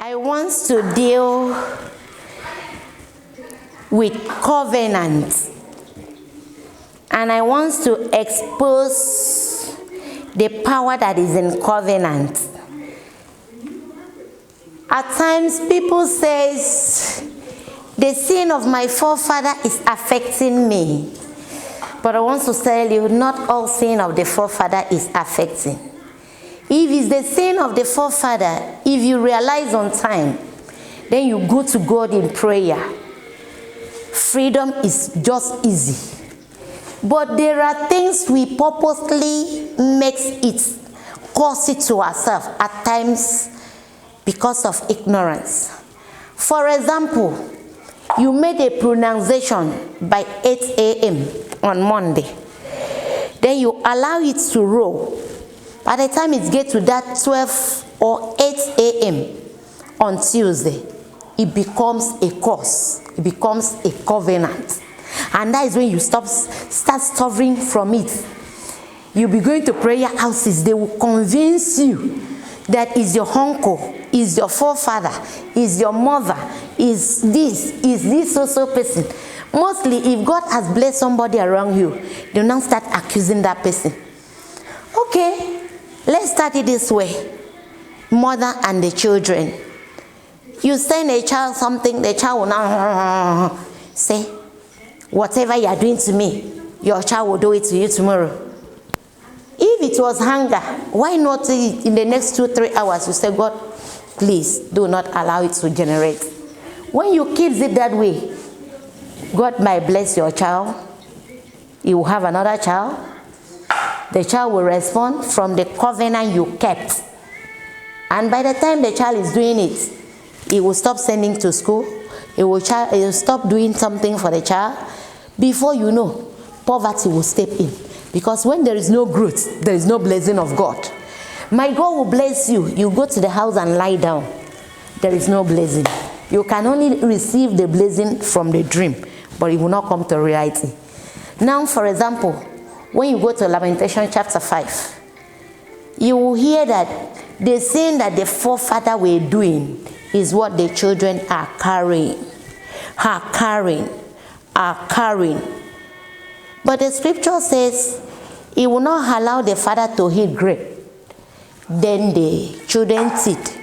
I want to deal with covenant, and I want to expose the power that is in covenant. At times people say the sin of my forefather is affecting me, but I want to tell you, not all sin of the forefather is affecting. If it's the sin of the forefather, if you realize on time, then you go to God in prayer. Freedom is just easy. But there are things we purposely cause it to ourselves at times because of ignorance. For example, you made a pronunciation by 8 a.m. on Monday. Then you allow it to roll. By the time it gets to that 12 or 8 a.m. on Tuesday, it becomes a curse. It becomes a covenant. And that is when you start suffering from it. You'll be going to prayer houses. They will convince you that is your uncle, is your forefather, is your mother, is this also person. Mostly, if God has blessed somebody around you, they'll now start accusing that person. Okay, let's start it this way. Mother and the children. You send a child something, the child will now say, whatever you are doing to me, your child will do it to you tomorrow. If it was hunger, why not in the next 2-3 hours you say, God, please do not allow it to generate. When you keep it that way, God might bless your child. You will have another child. The child will respond from the covenant you kept. And by the time the child is doing it, he will stop sending to school. He will stop doing something for the child. Before you know, poverty will step in. Because when there is no growth, there is no blessing of God. My God will bless you. You go to the house and lie down. There is no blessing. You can only receive the blessing from the dream, but it will not come to reality. Now, for example, when you go to Lamentation chapter 5, you will hear that the sin that the forefather were doing is what the children are carrying. But the scripture says, he will not allow the father to eat grape. Then the children's teeth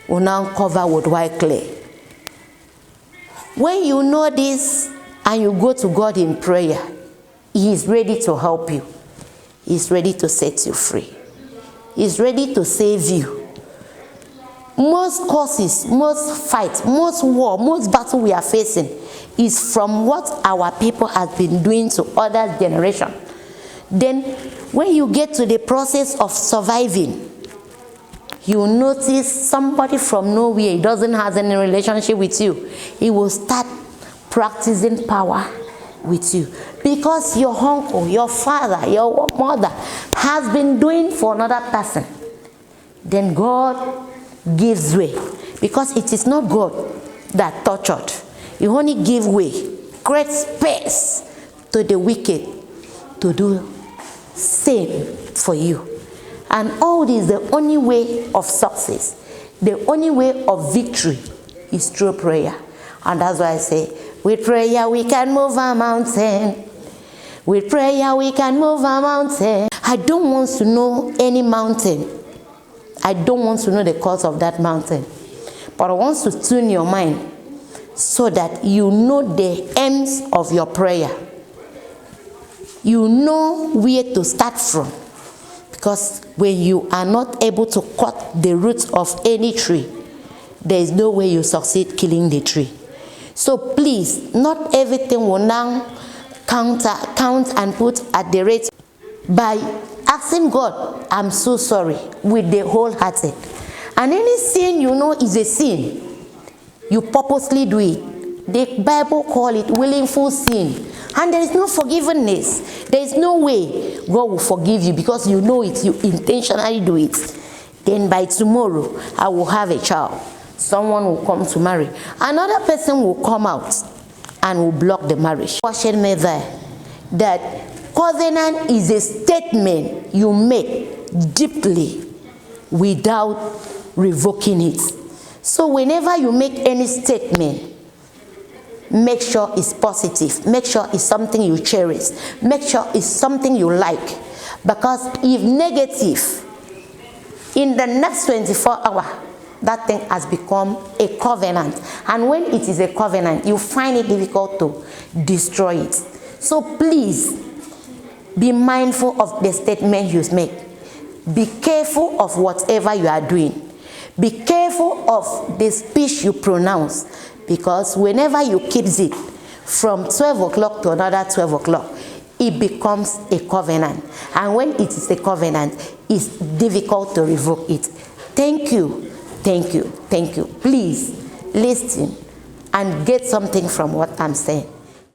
will now cover with white clay. When you know this and you go to God in prayer, he is ready to help you. He is ready to set you free. He is ready to save you. Most causes, most fights, most war, most battle we are facing is from what our people have been doing to other generations. Then when you get to the process of surviving, you notice somebody from nowhere, he doesn't have any relationship with you. He will start practicing power with you. Because your uncle, your father, your mother has been doing for another person. Then God gives way. Because it is not God that tortured. He only give way, create space to the wicked to do same for you. And all this, the only way of success, the only way of victory is through prayer. And that's why I say, with prayer we can move a mountain. With prayer we can move a mountain. I don't want to know any mountain. I don't want to know the cause of that mountain. But I want to tune your mind so that you know the ends of your prayer. You know where to start from. Because when you are not able to cut the roots of any tree, there is no way you succeed killing the tree. So please, not everything will now count and put at the rate by asking God, I'm so sorry, with the wholehearted. And any sin you know is a sin, you purposely do it. The Bible calls it willful sin. And there is no forgiveness. There is no way God will forgive you because you know it, you intentionally do it. Then by tomorrow, I will have a child. Someone will come to marry. Another person will come out and will block the marriage. Caution me there that covenant is a statement you make deeply without revoking it. So whenever you make any statement, make sure it's positive. Make sure it's something you cherish. Make sure it's something you like. Because if negative, in the next 24 hours, that thing has become a covenant. And when it is a covenant, you find it difficult to destroy it. So please, be mindful of the statement you make. Be careful of whatever you are doing. Be careful of the speech you pronounce. Because whenever you keep it from 12 o'clock to another 12 o'clock, it becomes a covenant. And when it is a covenant, it's difficult to revoke it. Thank you. Thank you. Thank you. Please listen and get something from what I'm saying.